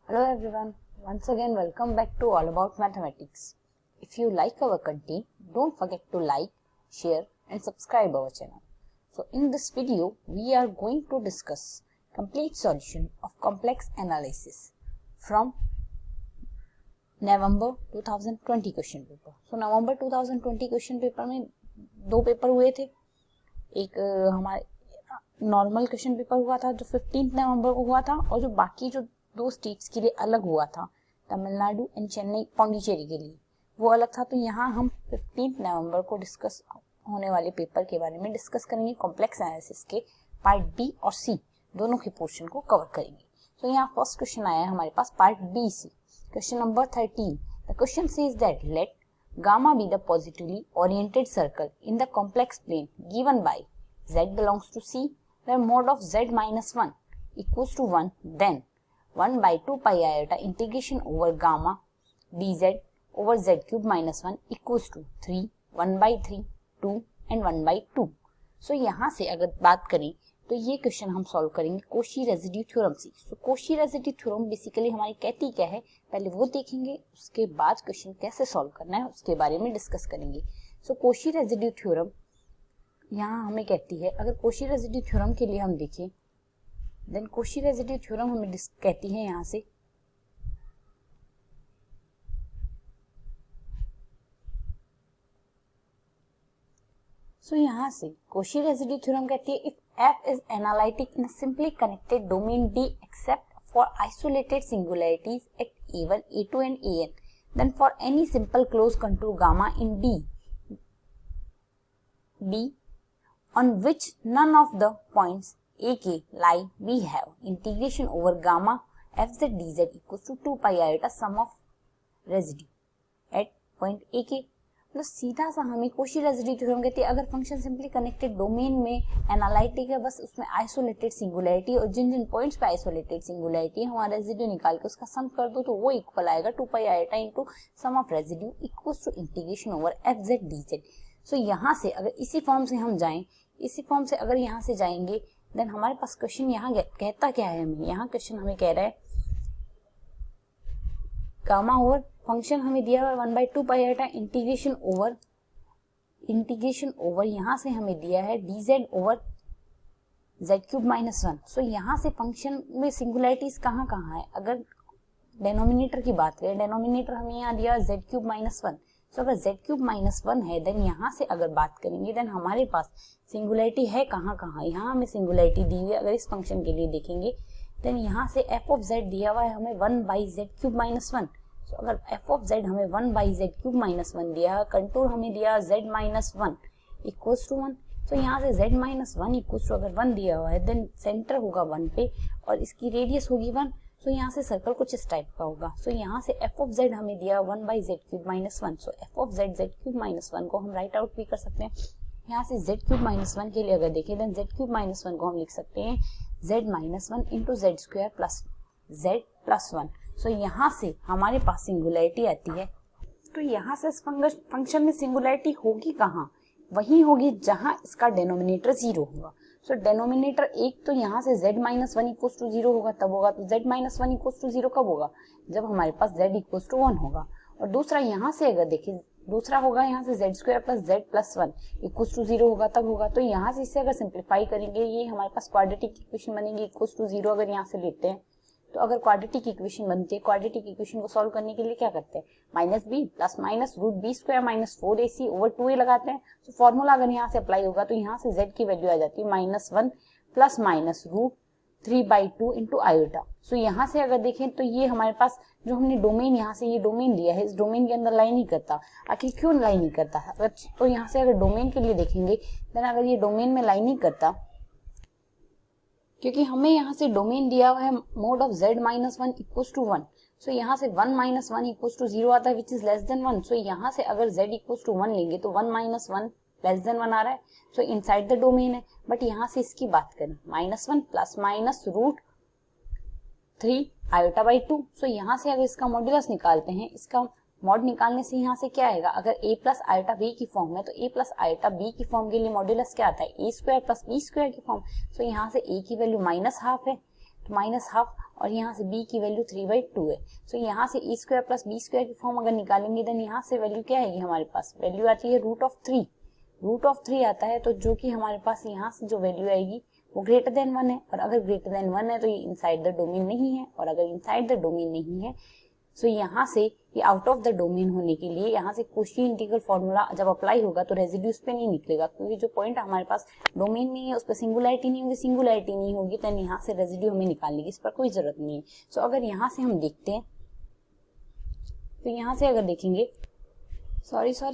Hello everyone, once again welcome back to All About Mathematics. If you like our content, don't forget to like, share and subscribe our channel. So in this video, we are going to discuss complete solution of complex analysis from November 2020 question paper. So November 2020 question paper में दो paper हुए थे. एक हमारे normal question paper हुआ था जो 15 नवंबर को हुआ था और जो बाकी जो दो स्टेट्स के लिए अलग हुआ था, तमिलनाडु एंड चेन्नई पौंडीचेरी के लिए, वो अलग था. तो यहाँ हम 15 नवंबर को डिस्कस होने वाले पेपर के बारे में डिस्कस करेंगे. कॉम्प्लेक्स एनालिसिस के पार्ट बी और सी दोनों के पोर्शन को कवर करेंगे. तो यहाँ फर्स्ट क्वेश्चन आया है हमारे पास पार्ट बी से, question number 13. The question says that let gamma be the positively oriented circle in the complex plane given by z belongs to C, where mod of z minus 1 equals to 1, then 1 by 2 pi iota integration over gamma dz over z cube minus 1 equals to 3, 1 by 3, 2 and 1 by 2. So यहाँ से अगर बात करें तो ये question हम solve करेंगे Cauchy residue theorem से. So Cauchy residue theorem basically हमारी कहती क्या है, पहले वो देखेंगे, उसके बाद क्वेश्चन कैसे सॉल्व करना है उसके बारे में डिस्कस करेंगे. So कोशी रेजिड्यू थ्योरम यहाँ हमें कहती है, अगर कोशी रेजिड्यू थ्योरम के लिए हम देखें, देन कोशी रेजिड्यू थ्योरम हमें कहती है यहाँ से यहाँ से कोशी रेजिड्यू थ्योरम कहती है if f is analytic in a simply connected domain D except for isolated singularities at A1, A2 and An, then for any simple closed contour gamma in D on which none of the points AK lie, we have integration over gamma fz dz equals to 2 pi iota sum of residue at point AK. मतलब सीधा सा हमें Koshi residue theorem कहती है अगर function simply connected domain में analytic है, बस उसमें आइसोलेटेड सिंगुलैरिटी और जिन जिन पॉइंट्स पे आइसोलेटेड सिंगुलैरिटी है हमारा रेजिड्यू निकाल के उसका सम कर दो तो वो इक्वल आएगा 2 pi iota into sum of residue equals to integration over fz dz. So यहाँ से अगर इसी फॉर्म से हम जाएं, इसी फॉर्म से अगर यहाँ से जाएंगे, देन हमारे पास क्वेश्चन यहाँ कहता क्या है हमें, यहाँ क्वेश्चन हमें कह रहा है गामा ओवर फंक्शन हमें दिया हुआ 1 by 2 pi iota integration over यहाँ से हमें दिया है dz over z cube minus 1. So यहाँ से फंक्शन में सिंगुलैरिटीज कहाँ कहाँ है, अगर डेनोमिनेटर की बात करें, डेनोमिनेटर हमें यहाँ दिया z क्यूब माइनस 1. तो अगर z क्यूब माइनस 1 है, देन यहाँ से अगर बात करेंगे, देन हमारे पास सिंगुलैरिटी है कहाँ कहाँ, यहाँ हमें सिंगुलैरिटी दी हुई है. अगर इस फंक्शन के लिए देखेंगे, देन यहाँ से f ऑफ z दिया हुआ है हमें 1 बाई z क्यूब माइनस 1. तो अगर f ऑफ z हमें 1 बाई z क्यूब माइनस 1 दिया, कंटूर हमें दिया z माइनस 1 इक्वल्स टू 1. तो यहाँ से z माइनस 1 इक्वल्स टू अगर 1 दिया हुआ है, देन सेंटर होगा 1 पे और इसकी रेडियस होगी 1. तो यहाँ से सर्कल कुछ इस टाइप का होगा. सो यहाँ से f ऑफ z हमें दिया 1 by z cube minus 1. So f of z z cube minus 1 को हम राइट आउट भी कर सकते हैं. यहाँ से z क्यूब माइनस 1 के लिए अगर देखें, देन z क्यूब माइनस 1 को हम लिख सकते हैं z minus 1 into Z square plus z plus 1. So यहाँ से हमारे पास सिंगुलैरिटी आती है. तो यहाँ से इस फंक्शन में सिंगुलैरिटी होगी कहाँ, वही होगी जहाँ इसका डेनोमिनेटर 0 होगा. सो डेनोमिनेटर एक तो यहाँ से z माइनस 1 इक्वल्स टू 0 होगा तब होगा. तो z माइनस 1 इक्वल्स टू 0 कब होगा, जब हमारे पास z इक्वल्स टू 1 होगा. और दूसरा यहाँ से अगर देखें, दूसरा होगा यहाँ से z square plus z plus 1 equals to 0 होगा तब होगा. तो यहाँ से इसे अगर सिंप्लीफाई करेंगे, ये हमारे पास क्वाड्रेटिक इक्वेशन बनेगी इक्वल्स टू 0 अगर यहाँ से लेते हैं. तो अगर क्वाड्रेटिक इक्वेशन बनती है, क्वाड्रेटिक इक्वेशन को सॉल्व करने के लिए क्या करते हैं, minus B plus minus root B square minus 4ac over 2a लगाते हैं. तो फॉर्मूला अगर यहाँ से अप्लाई होगा तो यहाँ से z की वैल्यू आ जाती है minus 1 plus minus root 3 by 2 into iota. So यहाँ से अगर देखें तो ये हमारे पास जो हमने डोमेन यहाँ से ये डोमेन लिया है, इस डोमेन के अंदर लाई नहीं करता. आखिर क्यों लाई नहीं करता, अगर तो यहाँ से अगर डोमेन के लिए देखेंगे, देन अगर ये डोमेन में लाई नहीं करता क्योंकि हमें यहाँ से डोमेन दिया हुआ है mod of z minus 1 equals to 1. So यहाँ से 1 माइनस 1 इक्वल्स टू 0 आता है which is less than 1. So यहाँ से अगर z इक्वल्स टू 1 लेंगे तो 1 माइनस 1 लेस देन 1 आ रहा है. सो इनसाइड द डोमेन है. बट यहाँ से इसकी बात करें, minus 1 plus minus root 3 iota by 2. So यहाँ से अगर इसका मॉड्यूलस निकालते हैं, इसका मॉड निकालने से यहाँ से क्या आएगा, अगर a प्लस आयोटा b की फॉर्म है तो a प्लस आयोटा b की फॉर्म के लिए मॉड्यूलस क्या आता है, a square plus b square की फॉर्म. सो यहाँ से a की वैल्यू माइनस हाफ है, तो माइनस हाफ, और यहाँ से b की वैल्यू 3/2 है। सो यहाँ से ए स्क्वायर प्लस बी स्क्वायर की फॉर्म अगर निकालेंगे देन यहाँ से वैल्यू क्या आएगी हमारे पास, वैल्यू आती है √3 आता है, तो जो कि हमारे पास यहाँ से जो वैल्यू आएगी वो ग्रेटर देन 1 है, और अगर ग्रेटर देन 1 है तो ये इनसाइड द डोमेन नहीं है, और अगर इनसाइड द डोमेन नहीं है सो यहाँ से ये आउट ऑफ द डोमेन होने के लिए यहाँ से कोशी इंटीग्रल फॉर्मूला जब अप्लाई होगा तो रेजिड्यू उस पे नहीं निकलेगा, क्योंकि जो पॉइंट हमारे पास डोमेन में है उस पर सिंगुलैरिटी नहीं होगी तो यहाँ से रेजिड्यू हमें निकालने की इस पर कोई जरूरत नहीं है। सो अगर यहाँ से हम देखते हैं तो यहाँ से अगर देखेंगे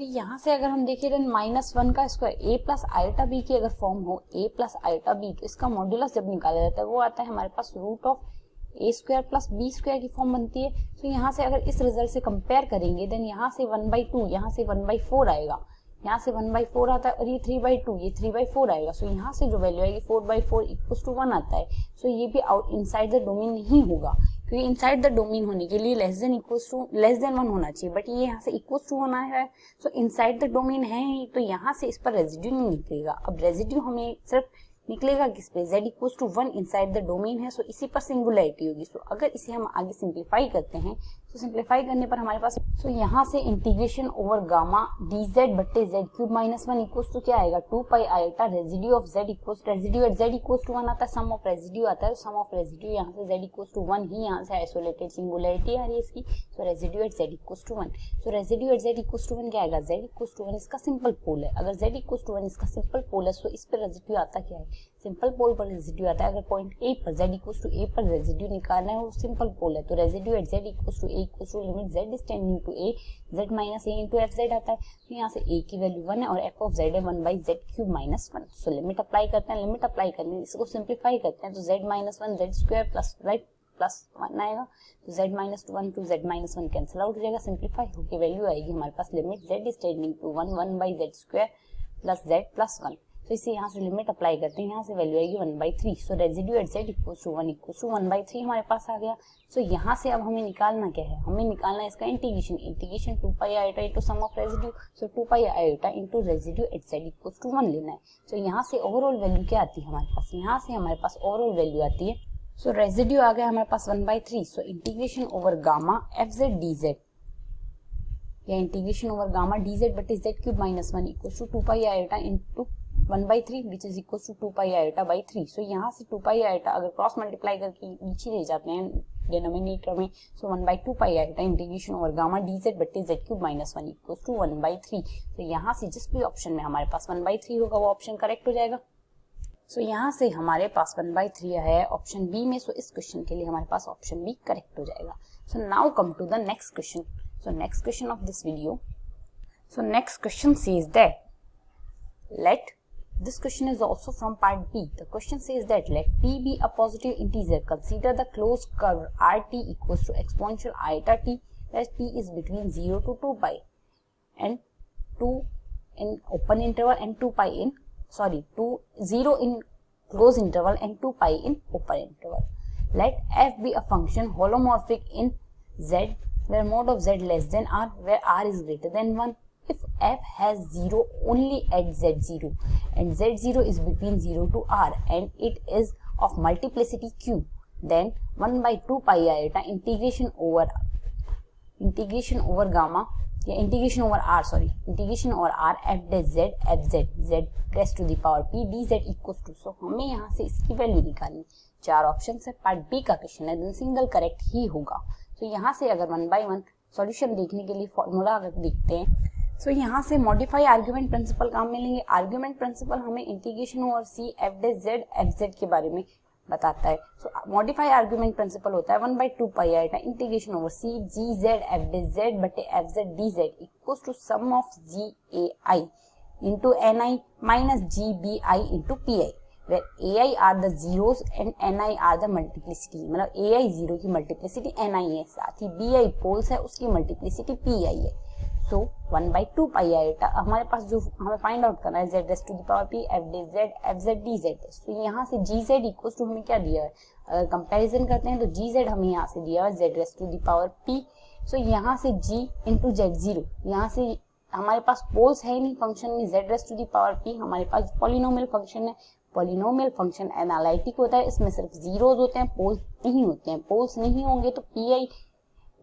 यहाँ से अगर हम देखें देन -1 का square a plus iota b की अगर फॉर्म हो a प्लस आयोटा b, तो इसका मॉड्यूलस जब निकाला जाता है वो आता है हमारे पास √a square plus b square की फॉर्म बनती है। तो यहाँ से अगर इस रिजल्ट से कंपेयर करेंगे देन यहाँ से 1/2, यहाँ से 1/4 आएगा, यहाँ से 1/4 आता है, और ये 3/2, ये 3/4 आएगा। सो यहाँ से जो वैल्यू आएगी 4/4 = 1 आता है। सो ये भी इनसाइड द डोमेन नहीं होगा, क्योंकि इनसाइड द डोमेन होने के लिए लेस देन 1 होना चाहिए, बट ये यहाँ से = होना है। सो इनसाइड द डोमेन है ही, तो यहाँ से इस पर रेजिड्यू नहीं निकलेगा। अब रेजिड्यू हमें सिर्फ निकलेगा किस पे, z=1 इनसाइड द डोमेन है, सो इसी पर सिंगुलैरिटी होगी। सो अगर इसे हम आगे सिंप्लीफाई करते हैं तो सिंप्लीफाई करने पर हमारे पास यहाँ से इंटीग्रेशन ओवर गामा dz बट्टे z³ -1 इक्वल्स टू क्या आएगा, 2 iota residue of z equals residue at z=1 आता है, सम ऑफ रेजिड्यू आता है, सम ऑफ रेजिड्यू यहाँ से z=1 ही यहाँ से आइसोलेटेड सिंगुलैरिटी आ रही है इसकी। सो residue at z=1, so residue at z=1 क्या आएगा, z=1 इसका सिंपल पोल है। अगर z=1 इसका सिंपल पोल है, सो इस पर रेजिड्यू आता क्या है, सिंपल पोल पर रेजिड्यू आता है। अगर पॉइंट A पर z=a पर रेजिड्यू निकालना है वो सिंपल पोल है, तो residue at z=a limit z is tending to a, z minus a into fz आता है। तो यहाँ से a की वैल्यू 1 है और f ऑफ z है 1/z³ -1। सो लिमिट अप्लाई करते हैं, लिमिट अप्लाई करने इसको सिंप्लीफाई करते हैं तो z -1 z² प्लस 1 आएगा, तो z-1 to z-1 cancel out हो जाएगा, सिंप्लीफाई होकर वैल्यू आएगी हमारे पास limit z is tending to 1/z² plus z plus 1। तो इसे यहाँ से लिमिट अप्लाई करते हैं, यहाँ से वैल्यू आएगी 1/3। सो रेजिड्यू एट z = 1/3 हमारे पास आ गया। सो यहाँ से अब हमें निकालना क्या है, हमें निकालना है इसका integration 2 iota into sum of residue. So 2 iota into residue at z = 1 लेना है। सो यहाँ से ओवरऑल वैल्यू क्या आती है हमारे पास, यहाँ से हमारे पास ओवरऑल वैल्यू आती है, सो रेजिड्यू आ गया हमारे पास 1/3। So integration over gamma fz dz या इंटीग्रेशन ओवर गामा dz बटे z³ -1 equals to 2 iota into 1/3 which is equal to 2 iota by 3। So यहाँ से 2 आयोटा अगर क्रॉस मल्टीप्लाई करके नीचे ले जाते हैं डिनोमिनेटर में, सो 1/2 iota integration over gamma dz बटे z³ -1 इक्वल टू 1/3। तो यहाँ से जिस भी ऑप्शन में हमारे पास 1/3 होगा वो ऑप्शन करेक्ट हो जाएगा। सो यहाँ से हमारे पास 1/3 है ऑप्शन बी में, सो इस क्वेश्चन के लिए हमारे पास ऑप्शन बी करेक्ट हो जाएगा। So now come to the next question. So next question of this video, so next question says that let this question is also from part B. The question says that let p be a positive integer. Consider the closed curve rt equals to exponential iota t, where t is between 0 to 2 pi and 2 in open interval and 2 0 in closed interval and 2 pi in open interval. Let f be a function holomorphic in z, where mod of z less than r, where r is greater than 1. If f has 0 only at z0 and z0 is between 0 to r and it is of multiplicity q, then 1/2 iota integration over gamma या integration over r f dash z f z raised to the power p dz equals to। सो हमें यहाँ से इसकी value निकालनी, 4 option है, part B का question है, then single correct ही होगा। तो यहाँ से अगर 1 by 1 सॉल्यूशन देखने के लिए फॉर्मूला अगर देखते हैं, सो यहाँ से मॉडिफाई आर्ग्यूमेंट प्रिंसिपल काम में लेंगे। आर्ग्यूमेंट प्रिंसिपल हमें integration over C F dash Z F Z के बारे में बताता है। सो मॉडिफाई आर्ग्यूमेंट प्रिंसिपल होता है 1/2 iota integration over C G Z F dash Z बटे F Z D Z equals to sum of G A I into N I minus G B I into P I, where ai are the zeros and ni are the multiplicity। मतलब ai zero की multiplicity ni है, साथ ही bi poles है उसकी multiplicity pi है। सो 1/2 iota हमारे पास जो हमें फाइंड आउट करना है z raise to the power p f d z f z d z। तो यहाँ से g z इक्वल्स टू हमें क्या दिया है, अगर कंपैरिजन करते हैं तो g z हमें यहाँ से दिया है z raise to the power p। So यहाँ से g इंटू z0, यहाँ से हमारे पास पोल्स है नहीं फंक्शन में z raise to the power p, हमारे पास पॉलिनोमियल फंक्शन है पॉलिनोमियल फंक्शन एनालिटिक होता है, इसमें सिर्फ जीरोज होते हैं, पोल्स नहीं होते हैं। पोल्स नहीं होंगे तो पी आई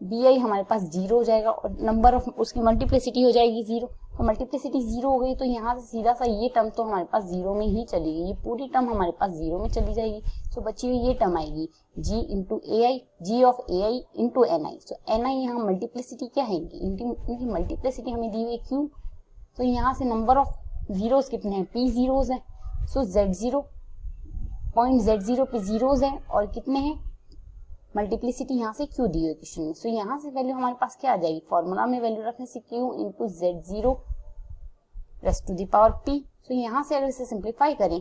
बी आई हमारे पास जीरो हो जाएगा और नंबर ऑफ उसकी मल्टीप्लिसिटी हो जाएगी जीरो। तो मल्टीप्लिसिटी जीरो हो गई तो यहाँ से सीधा सा ये टर्म तो हमारे पास जीरो में ही चली गई, ये पूरी टर्म हमारे पास जीरो में चली जाएगी। तो बची हुई ये टर्म आएगी g into a i, g of a I into N i. So n i यहाँ मल्टीप्लिसिटी क्या है इनकी मल्टीप्लिसिटी हमें दी हुई क्यू। तो यहाँ से नंबर ऑफ जीरोस कितने हैं, p जीरोस हैं। सो z0 पॉइंट z0 पे जीरोस हैं और कितने हैं, मल्टीप्लिसिटी यहाँ से क्यू दी हुई क्वेश्चन में। सो यहाँ से वैल्यू हमारे पास क्या आ जाएगी, फॉर्मूला में वैल्यू रखने से q into z0 raised to the power p। So यहाँ से अगर इसे सिंप्लीफाई करें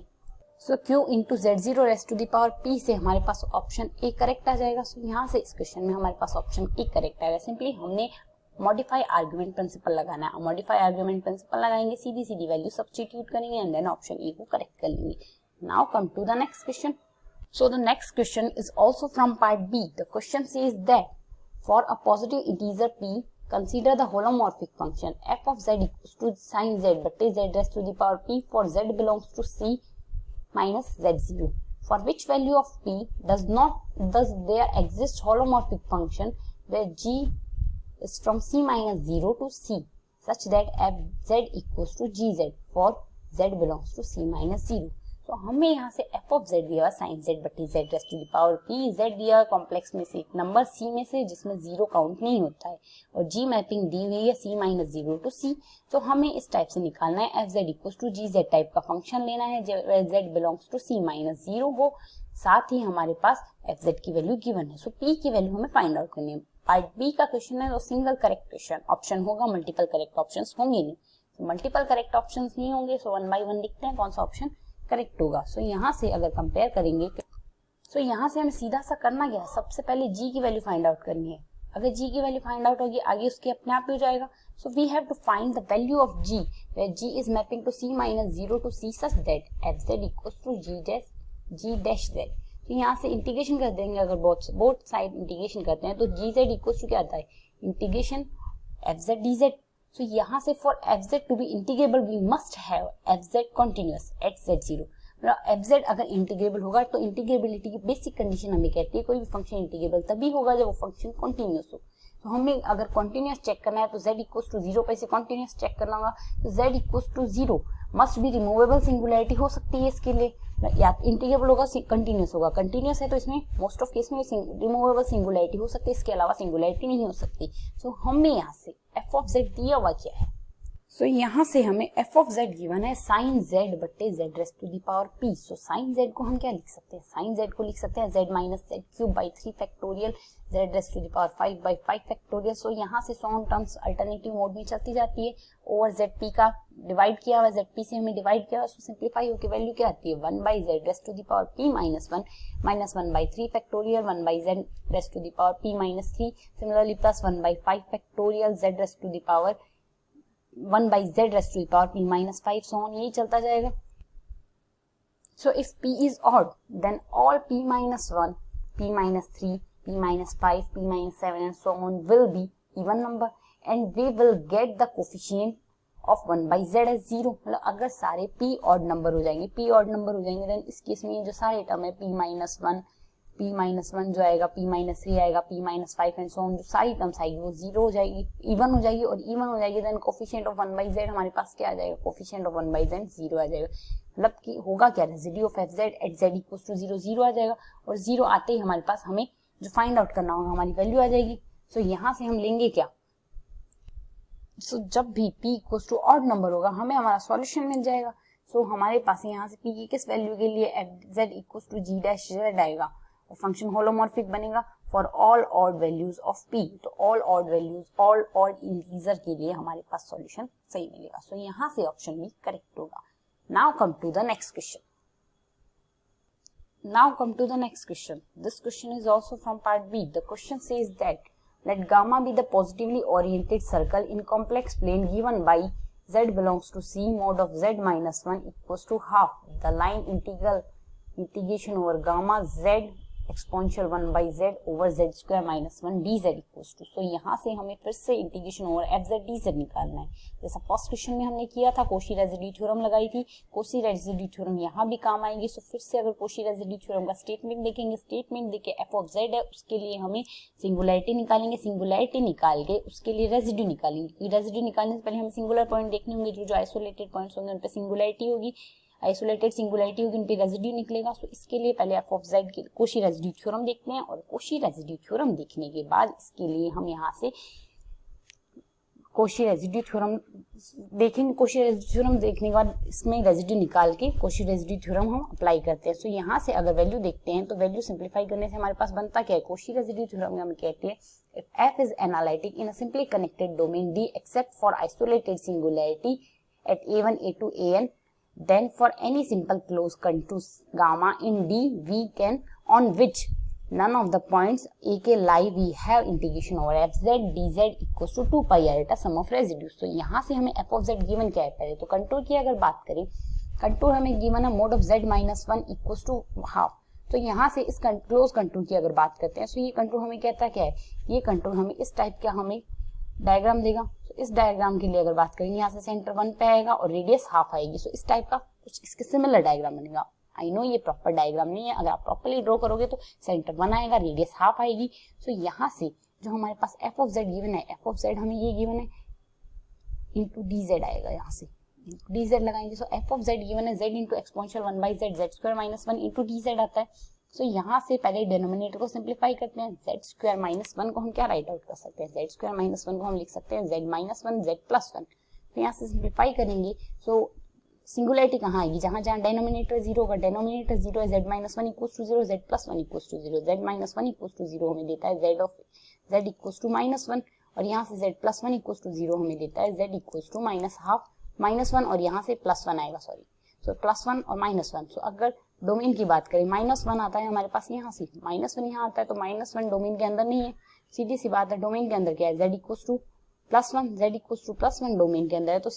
so q into z0 raised to the power p से हमारे पास ऑप्शन ए करेक्ट आ जाएगा। सो यहाँ से इस क्वेश्चन में हमारे पास ऑप्शन ए करेक्ट आएगा। सिंपली हमने मॉडिफाई आर्गुमेंट प्रिंसिपल लगाना है। मॉडिफाई आर्गुमेंट प्रिंसिपल लगाएंगे, सीधी सीधी वैल्यू सब्स्टिट्यूट करेंगे एंड देन ऑप्शन ए को करेक्ट कर लेंगे। Now come to the next question. So the next question is also from part B. The question says that for a positive integer p, consider the holomorphic function f of z equals to sin z but z raised to the power p for z belongs to c minus z0, for which value of p does there exist holomorphic function where g is from c minus 0 to c such that f z equals to gz for z belongs to c minus 0। तो हमें यहाँ से f of z दिया sine z बटी z raised to the power p, z दिया complex में से एक नंबर c में से जिसमें जीरो काउंट नहीं होता है और g मैपिंग दी हुई है c माइनस 0 टू c। तो हमें इस टाइप से निकालना है f z equal to g z type का फंक्शन लेना है z belongs to c minus 0 हो, साथ ही हमारे पास f z की वैल्यू गिवन है। सो p की वैल्यू हमें फाइंड आउट करनी है। पार्ट बी का क्वेश्चन है तो सिंगल करेक्ट क्वेश्चन ऑप्शन होगा, मल्टीपल करेक्ट ऑप्शन होंगे नहीं। तो मल्टीपल करेक्ट ऑप्शन नहीं होंगे सो 1 बाय 1 लिखते हैं कौन सा ऑप्शन करेक्ट होगा। सो यहाँ से अगर कंपेयर करेंगे तो यहाँ से हमें सीधा सा करना क्या है, सबसे पहले g की वैल्यू फाइंड आउट करनी है। अगर g की वैल्यू फाइंड आउट होगी आगे उसके अपने आप ही हो जाएगा। So we have to find the value of g where g is mapping to c minus 0 to c such that f z equals to g dash z। तो यहाँ से इंटीग्रेशन कर देंगे, अगर बोथ साइड इंटीग्रेशन करते हैं तो g z equals to क्या आता है, integration f z dz। So यहाँ से for fz to be integrable we must have fz continuous at z0। मतलब fz अगर इंटीग्रेबल होगा तो इंटीग्रेबिलिटी की बेसिक कंडीशन हमें कहती है कोई भी फंक्शन इंटीग्रेबल तभी होगा जब वो फंक्शन कॉन्टिन्यूस हो। तो हमें अगर कॉन्टिन्यूस चेक करना है तो z इक्वल्स टू 0 पे से कॉन्टिन्यूस चेक करना होगा। तो z equals to 0 must be removable singularity हो सकती है इसके लिए, या इंटीग्रेबल होगा कंटिन्यूस होगा। कंटिन्यूस है तो इसमें मोस्ट ऑफ केस में रिमूवेबल सिंगुलैरिटी हो सकती है, इसके अलावा सिंगुलैरिटी नहीं हो सकती। सो हमें यहाँ से f ऑफ z दिया हुआ क्या है, सो यहाँ से हमें f ऑफ z गिवन है साइन z बट्टे z raised to the power p। So sine z को हम क्या लिख सकते हैं, साइन z को लिख सकते हैं z minus z cube by 3 factorial z raised to the power 5 by 5 factorial. So यहाँ से सॉन टर्म्स अल्टरनेटिव मोड में चलती जाती है, ओवर zp का डिवाइड किया हुआ, zp से हमें डिवाइड किया हुआ, सो सिंप्लीफाई होकर वैल्यू क्या आती है 1 by z raised to the power p minus 1 by 3 factorial 1 by z raised to the power p minus 3, similarly plus 1 by 5 factorial z raised to the power 1 by z raised to the power p minus 5 so on, यही चलता जाएगा। So if p is odd then all p minus 1, p minus 3, p minus 5, p minus 7 and so on will be even number and we will get the coefficient of 1 by z as 0। मतलब अगर सारे p odd number हो जाएंगे, p odd number हो जाएंगे then इस case में जो सारे टर्म है p minus 1 जो आएगा, p minus 3 आएगा, p minus 5 and so on, जो सारी टर्म्स आएगी वो 0 हो जाएगी, इवन हो जाएगी और इवन हो जाएगी then coefficient of 1 by z हमारे पास क्या आ जाएगा, कोफिशिएंट ऑफ 1 by z 0 आ जाएगा। मतलब कि होगा क्या, residue of F Z at z equals to 0 0 आ जाएगा और 0 आते ही हमारे पास हमें जो फाइंड आउट करना होगा हमारी वैल्यू आ जाएगी। सो यहाँ से हम लेंगे क्या, सो जब भी p equals to odd number होगा हमें हमारा सॉल्यूशन मिल जाएगा। सो हमारे पास यहाँ से p की किस वैल्यू के लिए F Z equals to g dash z आएगा और फंक्शन होलोमॉर्फिक बनेगा for all odd values of p। तो all odd values, all odd integer के लिए हमारे पास सॉल्यूशन सही मिलेगा। सो यहाँ से ऑप्शन भी करेक्ट होगा। Now come to the next question. This question is also from part B. The question says that let gamma be the positively oriented circle in complex plane given by z belongs to c mod of z minus 1 equals to half the line integration over gamma z exponential 1/z over z square minus 1 dz equals to, so यहाँ से हमें फिर से integration over fz dz निकालना है। जैसा first question में हमने किया था, कॉची रेसिड्यू थ्योरम लगाई थी, कॉची रेसिड्यू थ्योरम यहाँ भी काम आएगी। सो फिर से अगर कॉची रेसिड्यू थ्योरम का स्टेटमेंट देखेंगे, स्टेटमेंट देखे f ऑफ z है, उसके लिए हमें सिंगुलैरिटी निकालेंगे, सिंगुलैरिटी निकाल के उसके लिए रेसिड्यू निकालेंगे। रेसिड्यू निकालने से पहले हमें सिंगुलर पॉइंट देखने होंगे, जो आइसोलेटेड पॉइंट्स होंगे उन पे सिंगुलैरिटी होगी, आइसोलेटेड सिंगुलैरिटी होगी, उन पे रेसिड्यू निकलेगा। सो इसके लिए पहले f ऑफ z की कॉची रेसिड्यू थ्योरम देखते हैं, और कॉची रेसिड्यू थ्योरम देखने के बाद इसके लिए हम यहाँ से कॉची रेसिड्यू थ्योरम देखेंगे। कॉची रेसिड्यू थ्योरम देखने के बाद इसमें रेसिड्यू निकाल के कॉची रेसिड्यू थ्योरम हम अप्लाई करते हैं। सो यहाँ से अगर वैल्यू देखते हैं तो वैल्यू सिंप्लीफाई करने से हमारे पास बनता क्या है, कॉची रेसिड्यू थ्योरम में हम कहते हैं if f is analytic in a simply connected domain D except for isolated singularity at a1 a2 an, then for any simple closed contours gamma in D we can on which none of the points a के lie we have integration over fz dz equals to 2 pi iota sum of residues। तो यहाँ से हमें f of z given क्या है, पहले तो contour की अगर बात करें, कंटूर हमें गिवन है mod of z minus 1 equals to half. तो यहाँ से इस क्लोज कंटूर की अगर बात करते हैं, तो ये कंटूर हमें कहता क्या है, ये कंटूर हमें इस टाइप का हमें डायग्राम देगा। तो इस डायग्राम के लिए अगर बात करेंगे, यहाँ से सेंटर 1 पे आएगा और रेडियस हाफ आएगी। सो इस टाइप का कुछ इसके सिमिलर डायग्राम बनेगा। आई नो ये प्रॉपर डायग्राम नहीं है, अगर आप प्रॉपर्ली ड्रॉ करोगे तो सेंटर 1 आएगा, रेडियस हाफ आएगी। सो यहाँ से जो हमारे पास f ऑफ z गिवन है, f ऑफ z हमें ये गिवन है इंटू dz आएगा, यहाँ से dz लगाएंगे। सो f ऑफ z गिवन है z into exponential 1/z z square minus 1 into dz आता है। सो यहाँ से पहले डिनोमिनेटर को सिंप्लीफाई करते हैं, z स्क्वायर माइनस 1 को हम क्या राइट आउट कर सकते हैं, z स्क्वायर माइनस 1 को हम लिख सकते हैं z माइनस 1 z प्लस 1। तो यहाँ से सिंप्लीफाई करेंगे, सो सिंगुलैरिटी कहाँ आएगी, जहां जहां डिनोमिनेटर 0 होगा, डिनोमिनेटर 0 है, z minus 1 equals to 0, z plus 1 equals to 0, z minus 1 equals to 0 हमें देता है z of z equals to minus 1, और यहाँ से z प्लस 1 इक्वल्स टू 0 हमें देता है z equals to minus half minus 1, और यहाँ से प्लस 1 आएगा, सॉरी। सो प्लस 1 और माइनस 1। सो अगर डोमेन की बात करें, माइनस 1 आता है हमारे पास, यहाँ से माइनस 1 यहाँ आता है, तो माइनस 1 डोमेन के अंदर नहीं है, सीधी सी बात है। डोमेन के अंदर क्या है, z equals two plus 1, z equals two plus 1 domain के अंदर है। तो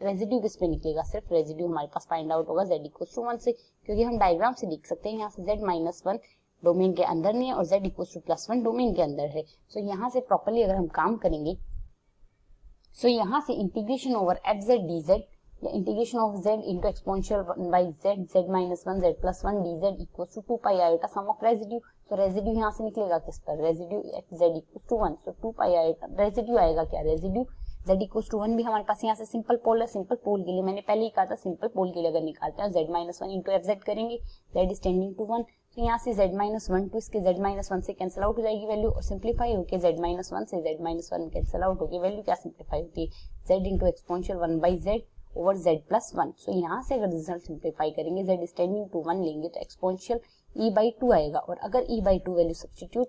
रेजिड्यू किस पे निकलेगा, सिर्फ रेजिड्यू हमारे पास फाइंड आउट होगा z इक्वल्स टू 1 से, क्योंकि हम डायग्राम से देख सकते हैं यहाँ से z माइनस 1 डोमेन के अंदर नहीं है और z equals two plus 1 domain के अंदर है। सो यहाँ से प्रॉपर्ली अगर हम काम करेंगे, सो यहाँ से इंटीग्रेशन ओवर fz dz या integration of z into exponential 1/z z minus 1 z plus 1 dz equals to 2 pi iota sum of residue. तो रेजिड्यू यहाँ से निकलेगा किस पर, residue at z equals to 1। So 2 pi iota residue आएगा क्या, residue z equals to 1 भी हमारे पास यहाँ से सिंपल पोल है। सिंपल पोल के लिए मैंने पहले ही कहा था, सिंपल पोल के लिए अगर निकालते हैं z minus 1 into F Z करेंगे, z इज टेंडिंग टू 1। तो यहाँ से z माइनस 1 टू इसके z माइनस 1 से कैंसिल आउट हो जाएगी वैल्यू, और सिंप्लीफाई होकर z माइनस 1 से z माइनस 1 कैंसिल आउट होगी वैल्यू क्या सिंप्लीफाई होती है, z into exponential 1/z over z plus 1। So यहाँ से अगर रिजल्ट सिंप्लीफाई करेंगे, z इज टेंडिंग टू 1 लेंगे तो एक्सपोनेंशियल e/2 आएगा, और अगर e/2 वैल्यू सब्स्टिट्यूट,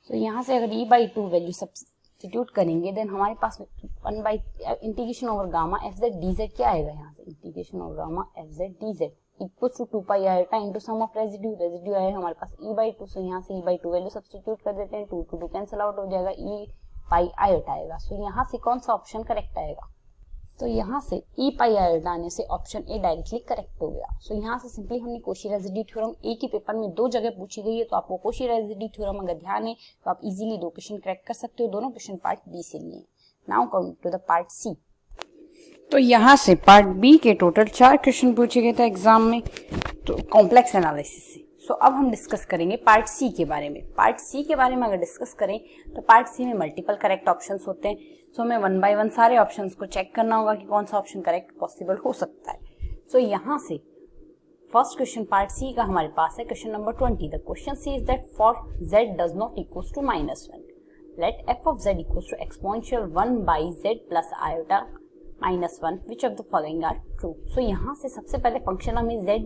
तो यहाँ से अगर e/2 वैल्यू सब्स्टिट्यूट करेंगे, देन हमारे पास 1 by integration over gamma fz dz क्या आएगा, यहाँ से integration over gamma fz dz equals to 2 pi iota into sum of residue. Residue आया हमारे पास e/2, सो यहाँ से e/2 वैल्यू सब्स्टिट्यूट कर देते हैं, 2 to 2 कैंसिल आउट हो जाएगा, e पाई आयोटा आएगा। सो यहाँ से कौन सा ऑप्शन करेक्ट आएगा, तो यहाँ से e पाई आयोटा आने से ऑप्शन ए डायरेक्टली करेक्ट हो गया। सो यहाँ से सिंपली हमने कॉची रेसिड्यू थ्योरम एक ही पेपर में 2 जगह पूछी गई है, तो आपको कॉची रेसिड्यू थ्योरम अगर ध्यान है तो आप इजीली 2 क्वेश्चन क्रैक कर सकते हो। दोनों क्वेश्चन पार्ट बी से लिए। Now come to the part C. तो यहाँ से पार्ट बी के टोटल 4 क्वेश्चन पूछे गए थे एग्जाम में, तो कॉम्प्लेक्स एनालिसिस से। सो अब हम डिस्कस करेंगे पार्ट सी के बारे में। पार्ट सी के बारे में अगर डिस्कस करें तो पार्ट सी में मल्टीपल करेक्ट ऑप्शंस होते हैं। सो हमें 1 बाय 1 सारे ऑप्शंस को चेक करना होगा कि कौन सा ऑप्शन करेक्ट पॉसिबल हो सकता है। सो यहाँ से फर्स्ट क्वेश्चन पार्ट सी का हमारे पास है question number 20। The question C is that for z does not equals to -1 let f of z equals to exponential 1 by z plus iota -1 which of the following are true. So यहाँ से सबसे पहले function हमें z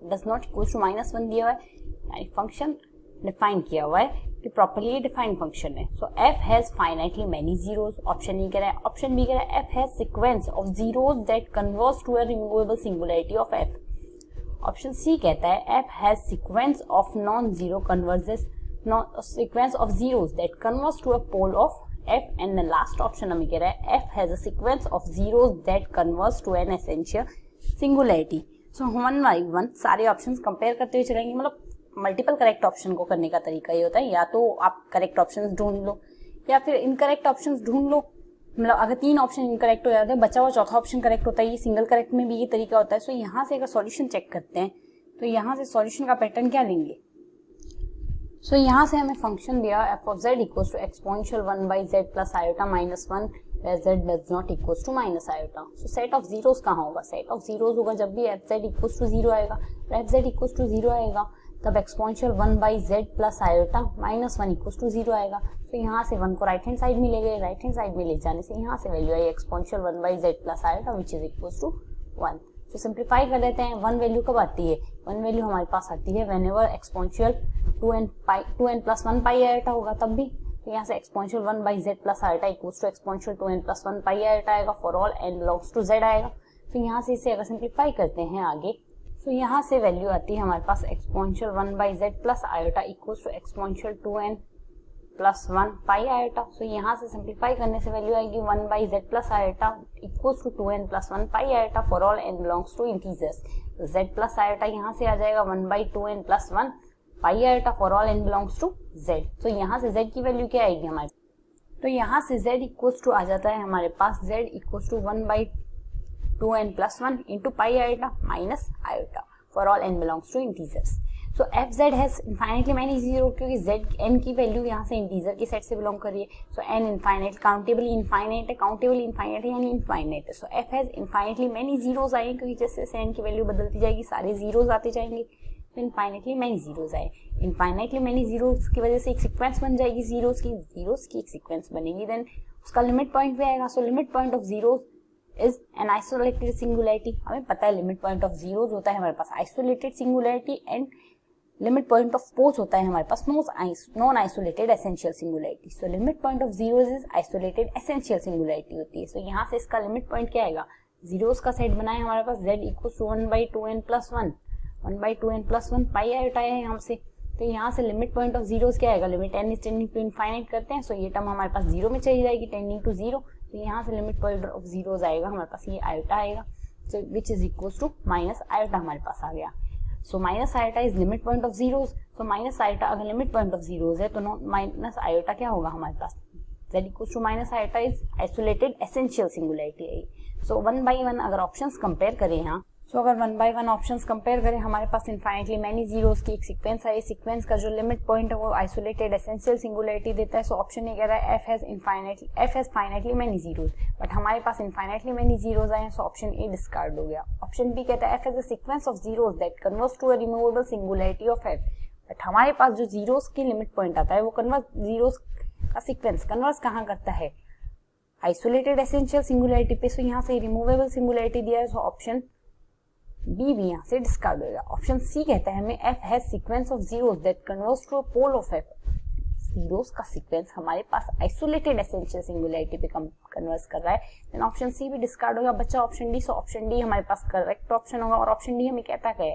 does not equals to -1 दिया हुआ है, यानी function define किया हुआ है कि प्रॉपर्ली ये डिफाइंड फंक्शन है। So f has finitely many zeros, option A कह रहा है, ऑप्शन बी कह रहा है f has sequence of zeros that converge to a removable singularity of f। Option C कहता है f has sequence of non zero convergence sequence of zeros that converge to a pole of f, and the last option हमें कह रहा है f has a sequence of zeros that converge to an essential singularity. So 1 by 1 सारे options compare करते हुए चलेंगे, मतलब multiple correct option को करने का तरीका ये होता है, या तो आप करेक्ट ऑप्शंस ढूंढ लो या फिर इनकरेक्ट ऑप्शंस ढूंढ लो। मतलब अगर 3 ऑप्शन इनकरेक्ट हो जाते हैं, बचा हुआ चौथा ऑप्शन करेक्ट होता है। ये सिंगल करेक्ट में भी ये तरीका होता है। सो यहाँ से अगर सॉल्यूशन चेक करते हैं तो यहाँ से सॉल्यूशन का पैटर्न क्या लेंगे। सो यहाँ से हमें फंक्शन दिया F of Z equals to exponential 1 by Z plus iota minus 1 where z does not equals to minus iota. So set of zeros कहाँ होगा, सेट ऑफ जीरोस होगा जब भी एफ जेड इक्वल्स टू 0 आएगा। तो F Z equals to 0 आएगा तब exponential 1 by Z plus iota minus 1 equals to 0 आएगा। तो यहाँ से 1 को राइट हैंड साइड में ले गए, राइट हैंड साइड में ले जाने से यहाँ से वैल्यू आई exponential 1 by Z plus iota which is equals to 1। तो सिंप्लीफाई कर लेते हैं। 1 वैल्यू कब आती है, 1 वैल्यू हमारे पास आती है whenever exponential 2n plus 1 pi iota होगा तब भी। तो यहाँ से exponential 1 by Z plus iota equals to exponential 2n plus 1 pi iota आएगा for all n belongs to z आएगा। तो यहाँ से इसे अगर सिंप्लीफाई करते हैं आगे, तो यहाँ से वैल्यू आती है हमारे पास exponential 1 by Z plus iota equals to exponential 2n plus 1 pi iota. So यहाँ से सिंप्लीफाई करने से वैल्यू आएगी 1 by Z plus iota equals to 2n plus 1 pi iota for all n belongs to integers. तो z plus iota यहाँ से आ जाएगा 1 by 2n plus 1 pi iota for all n belongs to z। तो यहाँ से z की value क्या आएगी हमारे, तो यहाँ से z इक्वल्स टू आ जाता है हमारे पास z equals to 1 by 2n plus 1 into pi iota minus iota for all n belongs to integers. So f z has infinitely many zero, क्योंकि z n की वैल्यू यहाँ से इंटीजर के set से बिलोंग कर रही है। सो n इनफाइनाइट काउंटेबली इनफाइनाइट है, काउंटेबली इनफाइनाइट है यानी इनफाइनाइट है। So f has infinitely many zeros आए, क्योंकि जैसे जैसे n की वैल्यू बदलती जाएगी सारे जीरोस आते जाएंगे, तो इनफाइनाइटली मैनी जीरोस आए। इनफाइनाइटली मैनी जीरोस की वजह से एक सीक्वेंस बन जाएगी जीरोस की एक सीक्वेंस बनेगी, देन उसका लिमिट पॉइंट भी आएगा। सो limit point of zeros is an isolated singularity. हमें पता है लिमिट पॉइंट ऑफ जीरोस होता है हमारे पास isolated singularity and limit point of both होता है हमारे पास non isolated essential singularity. So limit point of zeros is isolated essential singularity होती है। सो यहाँ से इसका लिमिट पॉइंट क्या आएगा, जीरोस का सेट बनाए हमारे पास z equals to 1 by 2n plus 1 pi iota है यहाँ से। तो यहाँ से लिमिट पॉइंट ऑफ जीरोस क्या आएगा, limit n is tending to infinite करते हैं। सो ये टर्म हमारे पास जीरो में चली जाएगी, टेंडिंग टू जीरो। तो यहाँ से लिमिट पॉइंट ऑफ जीरोस आएगा हमारे पास ये आयोटा आएगा, so which is equals to minus iota हमारे पास आ गया। So minus iota is limit point of zeros. So minus iota अगर लिमिट पॉइंट ऑफ जीरोस है तो माइनस आयोटा क्या होगा हमारे पास, z equals to minus iota is isolated essential singularity है। सो 1 बाई 1 अगर ऑप्शंस कंपेयर करें यहाँ, सो अगर 1 बाई 1 ऑप्शंस कंपेयर करें, हमारे पास इनफाइनाइटली मैनी जीरोस की एक सीक्वेंस है। इस सीक्वेंस का जो लिमिट पॉइंट है वो आइसोलेटेड एसेंशियल सिंगुलैरिटी देता है। सो ऑप्शन ये कह रहा है f has finitely many zeros, but हमारे पास इनफाइनाइटली मैनी जीरोस आए, सो ऑप्शन ए डिस्कार्ड हो गया। ऑप्शन बी कहता है f has a sequence of zeros that converts to a removable singularity of f, but हमारे पास जो जीरोस की लिमिट पॉइंट आता है वो जीरोस का सीक्वेंस कन्वर्स कहाँ करता है, आइसोलेटेड एसेंशियल सिंगुलैरिटी पे। सो यहाँ से रिमूवेबल सिंगुलैरिटी दिया है, सो ऑप्शन बी भी यहाँ से डिस्कार्ड हो गया। ऑप्शन सी कहता है हमें f has sequence of zeros that converts to a pole of f, zeros का सीक्वेंस हमारे पास आइसोलेटेड एसेंशियल सिंगुलैरिटी पे कन्वर्स कर रहा है, देन ऑप्शन सी भी डिस्कार्ड होगा, बच्चा option D. So option D हमारे पास करेक्ट ऑप्शन होगा, और ऑप्शन डी हमें कहता है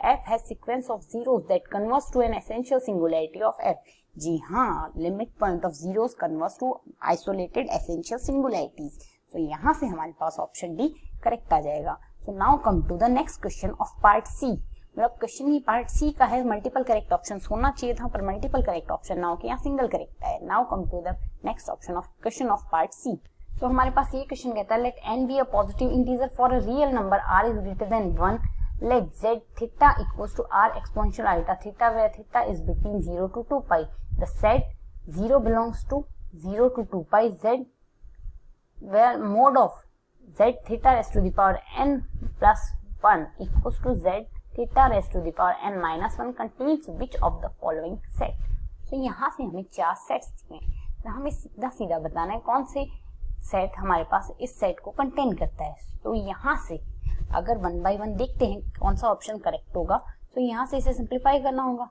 f has sequence of zeros that converts to an essential singularity of f। जी हाँ, limit point of zeros converts to isolated essential singularities. तो यहाँ से हमारे पास ऑप्शन डी करेक्ट आ जाएगा। So now come to the next question of part C। मतलब क्वेश्चन ही पार्ट सी का है, मल्टीपल करेक्ट ऑप्शंस होना चाहिए था पर मल्टीपल करेक्ट ऑप्शन ना हो के यहाँ सिंगल करेक्ट है। Now come to the next option of question of part C. तो हमारे पास ये क्वेश्चन कहता है let n be a positive integer for a real number r is greater than 1, let z theta equals to r exponential iota theta where theta is between 0 to 2 pi। The set 0 belongs to 0 to 2 pi z where mode of z theta raised to the power n plus 1 equals to z theta raised to the power n minus 1 contains which of the following set। तो यहाँ से हमें 4 sets दिए हैं, तो हमें सीधा सीधा बताना है कौन से सेट हमारे पास इस सेट को कंटेन करता है। तो यहाँ से अगर 1 बाई 1 देखते हैं कौन सा ऑप्शन करेक्ट होगा, तो यहाँ से इसे सिंप्लीफाई करना होगा।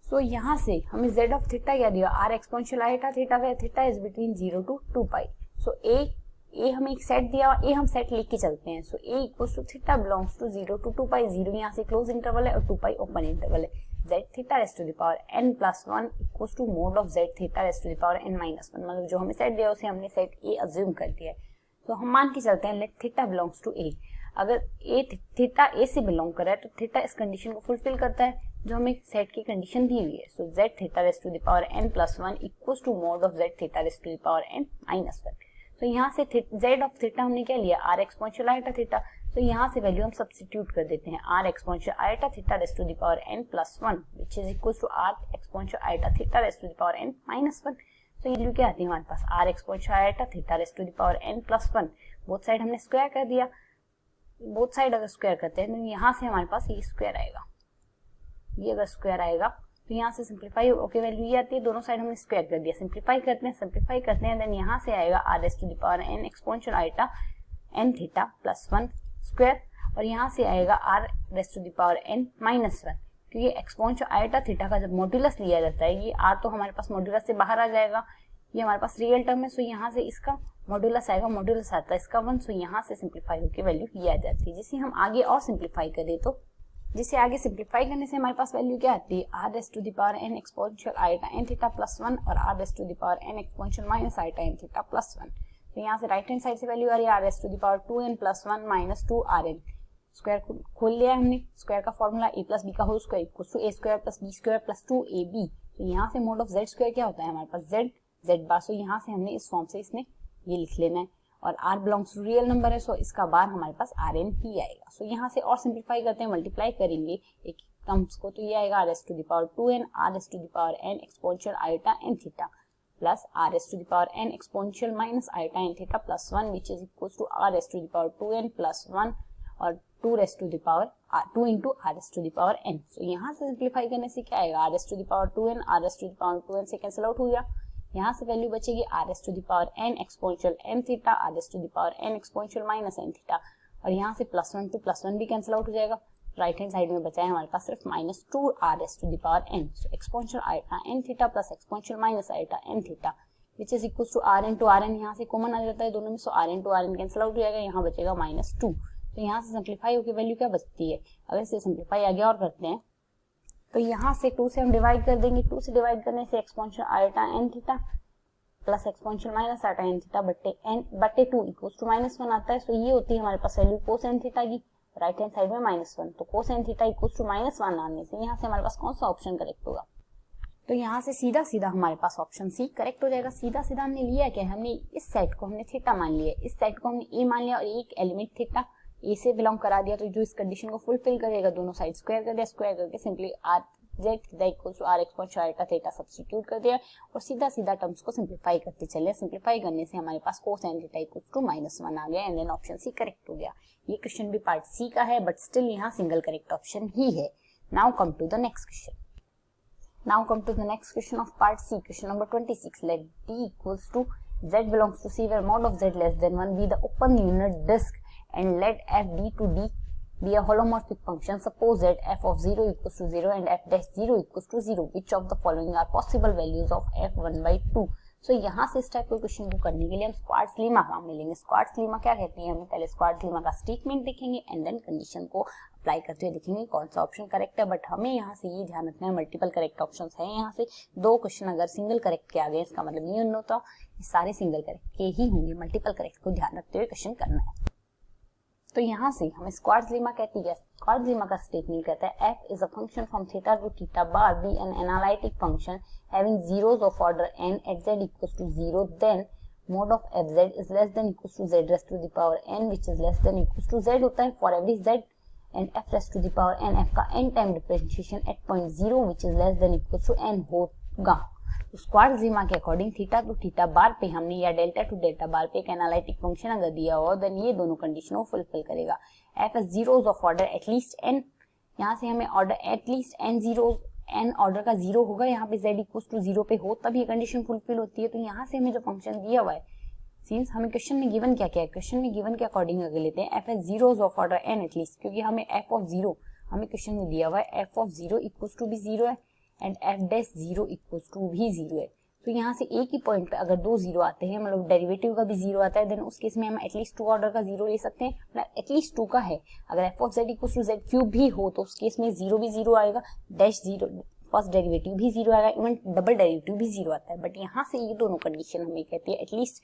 सो यहाँ से हमें z ऑफ थीटा क्या दिया, r exponential iota theta where theta is between 0 to 2 pi। So ए हमें एक सेट दिया, ए हम सेट लिख के चलते हैं। So a equals to theta belongs to 0 to 2 pi, 0 यहाँ से क्लोज इंटरवल है और 2 pi ओपन इंटरवल है। z theta raised to the power n plus 1 equals to mod of z theta raised to the power n minus 1। मतलब जो हमें set दिया उसे हमने सेट ए अज्यूम कर दिया है। तो हम मान के चलते हैं लेट थीटा बिलोंग्स टू ए। अगर थीटा ए से बिलोंग कर रहा है तो थीटा इस कंडीशन को फुलफिल करता है जो हमें सेट की कंडीशन दी हुई है। So z theta raise to the power n plus 1 equals to mod of z theta raise to the power n minus 1। तो यहाँ से जेड ऑफ थीटा हमने क्या लिया, आर एक्सपोनेंशियल आइटा थीटा। तो यहाँ से वैल्यू हम सब्स्टिट्यूट कर देते हैं, r exponential iota theta raise to the power n plus 1 which is equals to r exponential iota theta raise to the power n minus 1। तो ये वैल्यू क्या आती है हमारे पास, r exponential iota theta raise to the power n plus 1। Both side हमने square कर दिया, बोथ साइड अगर स्क्वायर करते हैं तो यहाँ से हमारे पास ये स्क्वायर आएगा, ये अगर स्क्वायर आएगा तो यहाँ से सिंप्लीफाई ओके वैल्यू ये आती है, दोनों साइड हमने स्क्वायर कर दिया, सिंप्लीफाई करते हैं देन यहाँ से आएगा r raised to the power n exponential iota n theta plus 1 square, और यहाँ से आएगा r raised to the power n minus 1। क्योंकि एक्सपोनेंशियल आइटा थीटा का जब मॉड्यूलस लिया जाता है, ये आर तो हमारे पास मॉड्यूलस से बाहर आ जाएगा, ये हमारे पास रियल टर्म है, सो यहाँ से इसका मॉड्यूलस आएगा, मॉड्यूलस आता है इसका 1, सो यहाँ से सिंप्लीफाई होकर वैल्यू ये आ जाती है। जिसे हम आगे और सिंप्लीफाई करें तो जिसे आगे सिंप्लीफाई करने से हमारे पास वैल्यू क्या आती है, r raised to the power n exponential iota n theta plus 1 और r raised to the power n exponential minus iota n theta plus 1। तो यहाँ से राइट हैंड साइड से वैल्यू आ रही है r raised to the power 2n plus 1 minus 2rn। Square खोल लिया है हमने, स्क्वायर का फॉर्मूला a प्लस बी का whole square equals to a square plus b square plus 2ab। तो यहाँ से मोड ऑफ z स्क्वायर क्या होता है हमारे पास, z बार। सो यहाँ से हमने इस फॉर्म से इसने ये लिख लेना है, और r belongs to real number है, सो इसका बार हमारे पास rn ही आएगा। सो यहाँ से और सिंप्लीफाई करते हैं, मल्टीप्लाई करेंगे एक टर्म्स को, तो ये आएगा r raised to the power 2n r raised to the power n exponential iota n theta plus r raised to the power n exponential minus iota n theta plus 1 which is equals to r raised to the power 2n plus 1 और 2 raised to the power 2 into r raised to the power n। So यहाँ से simplify करने से क्या आएगा, r raised to the power 2n r raised to the power 2n से cancel out हो गया, यहाँ से वैल्यू बचेगी r raised to the power n exponential n theta r raised to the power n exponential minus n theta, और यहाँ से plus 1 two plus 1 भी कैंसिल आउट हो जाएगा। राइट हैंड साइड में बचा है हमारे पास सिर्फ minus 2 r raised to the power n। So exponential iota n theta plus exponential minus iota n theta which is equals to r into r n, यहाँ से कॉमन आ जाता है दोनों में, सो r into r n cancel out हो जाएगा, यहाँ बचेगा माइनस 2। तो यहाँ से सिंप्लीफाई होकर वैल्यू क्या बचती है, अगर इसे सिंप्लीफाई आगे और करते हैं तो यहाँ से 2 से हम डिवाइड कर देंगे, 2 से डिवाइड करने से exponential iota n theta plus exponential minus iota n theta बटे 2 इक्वल्स टू माइनस 1 आता है। सो ये होती है हमारे पास वैल्यू कोसेन थीटा की, राइट हैंड साइड में माइनस 1, तो कोसेन थीटा इक्वल्स टू माइनस 1 आने से यहाँ से हमारे पास कौन सा ऑप्शन करेक्ट होगा, तो यहाँ से सीधा सीधा हमारे पास ऑप्शन सी करेक्ट हो जाएगा। सीधा सीधा हमने लिया क्या, हमने इस साइड को हमने थीटा मान लिया, इस साइड को हमने ए मान लिया और एक एलिमेंट थीटा ए से बिलोंग करा दिया, तो जो इस कंडीशन को फुलफिल करेगा दोनों साइड स्क्वायर कर दिया, स्क्वायर करके simply r z theta equals to r exponential iota theta substitute कर दिया और सीधा सीधा टर्म्स को सिंप्लीफाई करते चले। सिंप्लीफाई करने से हमारे पास cosine theta equals to minus 1 आ गया and then option C correct हो गया। ये क्वेश्चन भी पार्ट सी का है बट स्टिल यहाँ सिंगल करेक्ट ऑप्शन ही है। Now come to the next question. Now come to the next question of part C, question number 26. Let D equals to Z belongs to C where mod of Z less than 1 be the open unit disk and let f d to D be a holomorphic function. Suppose that f of 0 equals to 0 and f dash 0 equals to 0. Which of the following are possible values of f1 by 2? So यहाँ से इस type के question को करने के लिए हम स्क्वार्ट्ज Lima काम में लेंगे। स्क्वार्ट्ज लीमा क्या कहते हैं, हमें पहले स्क्वार्ट्ज लीमा का स्टेटमेंट देखेंगे एंड देन कंडीशन को अप्लाई करते हुए देखेंगे कौन सा ऑप्शन करेक्ट है। बट हमें यहाँ से ये ध्यान रखना है मल्टीपल करेक्ट ऑप्शंस है। यहाँ से 2 क्वेश्चन अगर सिंगल करेक्ट के आ गए इसका मतलब ये होता सारे सिंगल करेक्ट के ही होंगे। मल्टीपल करेक्ट को ध्यान रखते हुए क्वेश्चन करना है। तो यहाँ से हमें स्क्वार्ट्ज लीमा कहती है, स्क्वार्ट्ज लीमा का स्टेटमेंट कहता है f is a function from theta to theta bar be an analytic function having zeros of order n at z equals to 0 then mod of fz is less than equals to z raised to the power n which is less than equals to z होता है for every z and f raised to the power n, f का n time differentiation at point 0 which is less than equals to n होगा। तो स्क्वार्ट्ज Lima के according theta two theta बार पे हमने या delta two delta बार पे एक analytic function अगर दिया हो देन ये दोनों कंडीशनों को फुलफिल करेगा। f is zeros of order at least n, यहाँ से हमें order at least n zeros n order का 0 होगा, यहाँ पे z इक्वल्स टू 0 पे हो तब ये कंडीशन फुलफिल होती है। तो यहाँ से हमें जो फंक्शन दिया हुआ है सिंस हमें क्वेश्चन में गिवन क्या क्या है, क्वेश्चन में गिवन के अकॉर्डिंग अगर लेते हैं f is zeros of order n at least, क्योंकि हमें f of 0 हमें क्वेश्चन में दिया हुआ है f of 0 इक्वल्स टू भी 0 है and f dash 0 equals to भी 0 है। तो यहाँ से एक ही पॉइंट पे अगर 2 0 आते हैं मतलब डेरिवेटिव का भी 0 आता है देन उस केस में हम एटलीस्ट 2 ऑर्डर का 0 ले सकते हैं, मतलब एटलीस्ट 2 का है। अगर f of z equals to z cube भी हो तो उस केस में 0 भी 0 आएगा, डैश 0 फर्स्ट डेरिवेटिव भी 0 आएगा, इवन डबल डेरिवेटिव भी 0 आता है। बट यहाँ से ये दोनों कंडीशन हमें कहती है एटलीस्ट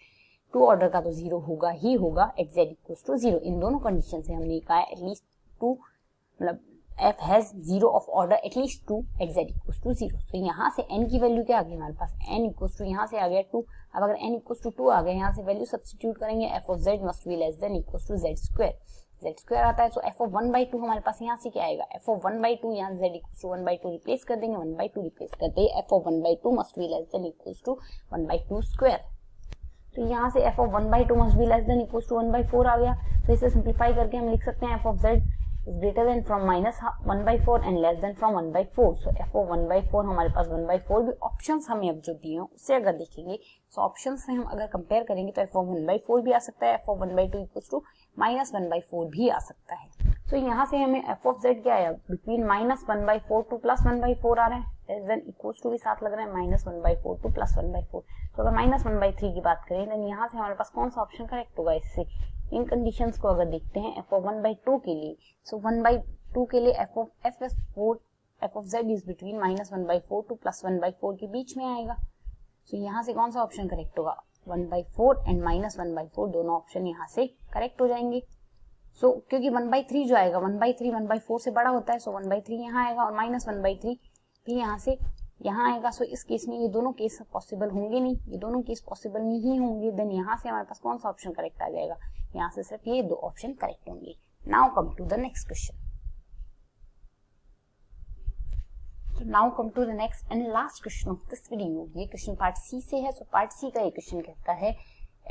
टू ऑर्डर का तो 0 होगा ही होगा एट z इक्वल्स टू 0। इन दोनों कंडीशन से हमने कहा है एटलीस्ट 2 मतलब f has 0 of order at least 2 at z equals to 0। तो यहाँ से n की वैल्यू क्या आ गई हमारे पास, n इक्वल्स टू यहाँ से आ गया 2। अब अगर n इक्वल्स टू 2 आ गया, यहाँ से वैल्यू सब्स्टिट्यूट करेंगे, f of z must be less than equals to z square आता है। तो f ऑफ 1/2 हमारे पास यहाँ से क्या आएगा, f ऑफ 1/2 यहाँ z इक्वल्स टू 1/2 रिप्लेस कर देंगे, 1/2 रिप्लेस करते ही f ऑफ 1/2 must be less than equals to 1/2 square. तो यहाँ से f ऑफ 1/2 must be less than equals to 1/4 आ गया। तो इसे सिंप्लीफाई करके हम लिख सकते हैं f of z is greater than from minus 1/4 and less than from 1/4। so f of 1/4 हमारे पास 1/4 भी ऑप्शंस हमें अब जो दिए हैं उससे अगर देखेंगे तो ऑप्शंस से हम अगर कंपेयर करेंगे तो f of 1/4 भी आ सकता है, f of 1/2 इक्वल्स टू -1/4 भी आ सकता है। तो यहाँ से हमें f of z क्या आया, बिटवीन -1/4 टू +1/4 आ रहा है, लेस देन इक्वल्स टू भी साथ लग रहा है, -1/4 टू +1/4। तो अगर -1/3 की बात करें तो यहाँ से हमारे पास कौन सा ऑप्शन करेक्ट होगा इससे, इन कंडीशंस को अगर देखते हैं f of 1/2 के लिए, सो 1/2 के लिए f of z is between -1/4 to +1/4 के बीच में आएगा। सो यहाँ से कौन सा ऑप्शन करेक्ट होगा, 1/4 एंड -1/4 दोनों ऑप्शन यहाँ से करेक्ट हो जाएंगे। सो क्योंकि 1/3 जो आएगा 1/3 1/4 से बड़ा होता है, सो 1/3 यहाँ आएगा और -1/3 भी यहाँ से यहाँ आएगा। सो इस केस में ये दोनों केस पॉसिबल होंगे नहीं, ये दोनों केस पॉसिबल नहीं होंगे। देन यहाँ से हमारे पास कौन सा ऑप्शन करेक्ट आ जाएगा, यहाँ से सिर्फ ये दो ऑप्शन करेक्ट होंगे। Now come to the next question. तो now come to the next and last question of this video. ये क्वेश्चन पार्ट सी से है। सो पार्ट सी का ये क्वेश्चन कहता है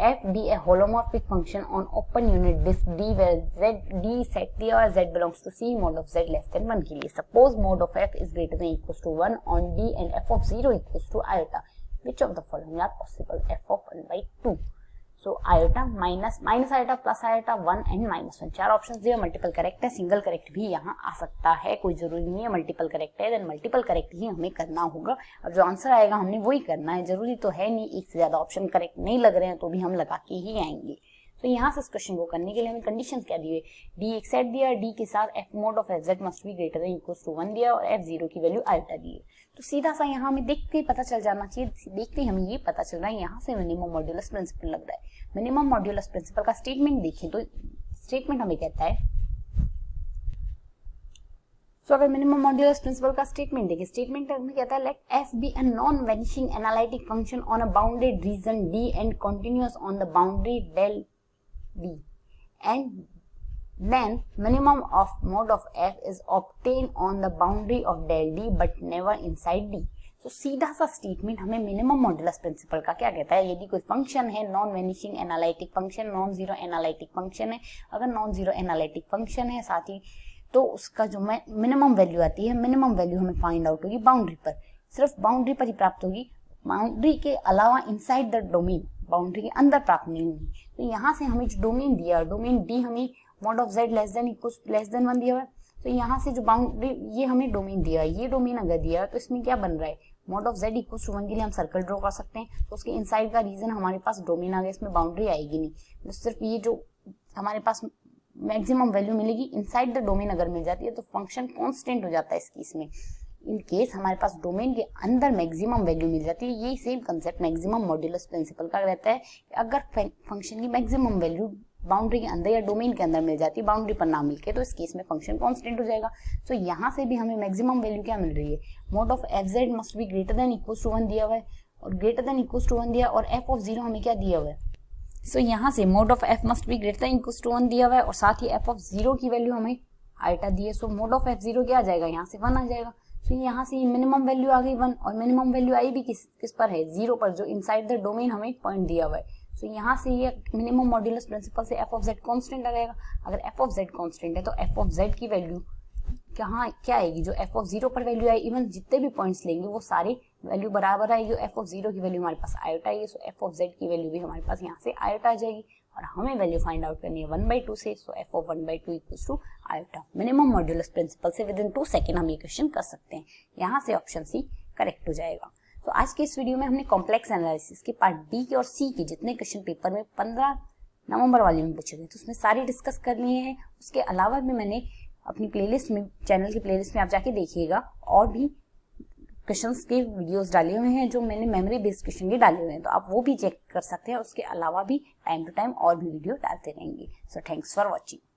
f be a holomorphic function on open unit disk D where z d set दिया और z belongs to C mod of z less than 1 के लिए। Suppose mod of f is greater than equals to 1 on D and f of 0 equals to iota. Which of the following are possible? f of 1/2. So iota minus iota plus iota 1 and -1 चार options दिए, multiple correct है, single correct भी यहाँ आ सकता है, कोई जरूरी नहीं है मल्टीपल करेक्ट है, देन मल्टीपल करेक्ट ही हमें करना होगा। अब जो आंसर आएगा हमने वही करना है, जरूरी तो है नहीं एक से ज्यादा ऑप्शन करेक्ट नहीं लग रहे हैं तो भी हम लगा के ही आएंगे। तो यहाँ से इस क्वेश्चन को करने के लिए हमें कंडीशंस क्या दी हुई, डी एक सेट दिया, डी के साथ f mod of f(z) must be greater than equals to 1 दिया और f(0) की वैल्यू आयोटा दी है। तो सीधा सा यहाँ हमें देख के पता चल जाना चाहिए, देखते ही हमें ये पता चल रहा है यहाँ से मिनिमम मॉड्यूलस प्रिंसिपल लग रहा है। मिनिमम मॉड्यूलस प्रिंसिपल का स्टेटमेंट देखें तो स्टेटमेंट हमें कहता है, तो अगर मिनिमम मॉड्यूलस प्रिंसिपल का स्टेटमेंट देखें, स्टेटमेंट में कहता है late f be a non vanishing analytic function on a bounded region D and continuous on the boundary del D, and then minimum of mod of f is obtained on the boundary of del D but never inside D। तो सीधा सा statement हमें minimum modulus principle का क्या कहता है, यदि कोई फंक्शन है non vanishing analytic function, non zero analytic function है, अगर नॉन जीरो एनालिटिक फंक्शन है साथ ही तो उसका जो मिनिमम वैल्यू आती है, मिनिमम वैल्यू हमें फाइंड आउट होगी बाउंड्री पर, सिर्फ बाउंड्री पर ही प्राप्त होगी, बाउंड्री के अलावा इनसाइड द डोमेन, बाउंड्री के अंदर प्राप्त नहीं होगी। तो यहाँ से हमें जो डोमेन दिया, डोमेन डी हमें mod of z less than 1 दिया हुआ है। तो यहाँ से जो बाउंड्री ये हमें डोमेन दिया, ये डोमेन अगर दिया तो इसमें क्या बन रहा है, mod of z equals to 1 के लिए हम सर्कल ड्रॉ कर सकते हैं, तो उसके इनसाइड का रीजन हमारे पास डोमेन आ गया, इसमें बाउंड्री आएगी नहीं, तो सिर्फ ये जो हमारे पास मैक्सिमम वैल्यू मिलेगी इनसाइड द डोमेन अगर मिल जाती है तो फंक्शन कांस्टेंट हो जाता है इस केस में। इन केस हमारे पास डोमेन के अंदर मैक्सिमम वैल्यू मिल जाती है, यही same concept maximum modulus principle का रहता है कि अगर फंक्शन की मैक्सिमम वैल्यू बाउंड्री के अंदर या डोमेन के अंदर मिल जाती है, बाउंड्री पर ना मिलके, तो इस केस में फंक्शन कांस्टेंट हो जाएगा। तो यहाँ से भी हमें मैक्सिमम वैल्यू क्या मिल रही है, mod of f(z) must be greater than equals to 1 दिया हुआ है और ग्रेटर देन इक्वल्स टू 1 दिया और f of 0 हमें क्या दिया हुआ है, सो यहाँ से mod of f must be greater than equals to 1 दिया हुआ है और साथ ही f of 0 की वैल्यू हमें आइटा दी है। सो mod of f(0) क्या आ जाएगा, यहाँ से 1 आ जाएगा। तो यहाँ से मिनिमम वैल्यू आ गई 1 और मिनिमम वैल्यू आई भी किस पर है, 0 पर, जो इनसाइड द डोमेन हमें पॉइंट दिया हुआ है। तो यहाँ से ये मिनिमम मॉड्यूलस प्रिंसिपल से f of z कांस्टेंट आ जाएगा। अगर f of z कांस्टेंट है तो f of z की वैल्यू क्या आएगी, जो f of 0 पर वैल्यू आई, इवन जितने भी पॉइंट्स लेंगे वो सारी वैल्यू बराबर आएगी। f of 0 की वैल्यू हमारे पास आयोटा आएगी, सो f of z की वैल्यू भी हमारे पास यहाँ से आयोटा आ जाएगी और हमें वैल्यू फाइंड आउट करनी है 1/2 से, so f of 1/2 equals to iota. Minimum modulus principle से विदिन 2 सेकेंड हम ये क्वेश्चन कर सकते हैं, यहाँ से ऑप्शन सी करेक्ट हो जाएगा। तो आज के इस वीडियो में हमने कॉम्प्लेक्स एनालिसिस के पार्ट बी के और सी के जितने क्वेश्चन पेपर में 15 नवंबर वाले में पूछे गए तो उसमें सारे डिस्कस कर लिए हैं। उसके अलावा भी मैंने अपनी प्लेलिस्ट में, चैनल की प्लेलिस्ट में आप जाके देखिएगा, और भी क्वेश्चंस के वीडियोस डाले हुए हैं, जो मैंने मेमोरी बेस्ड क्वेश्चन के डाले हुए हैं, तो आप वो भी चेक कर सकते हैं। उसके अलावा भी टाइम टू टाइम और भी वीडियो डालते रहेंगे। So thanks for watching.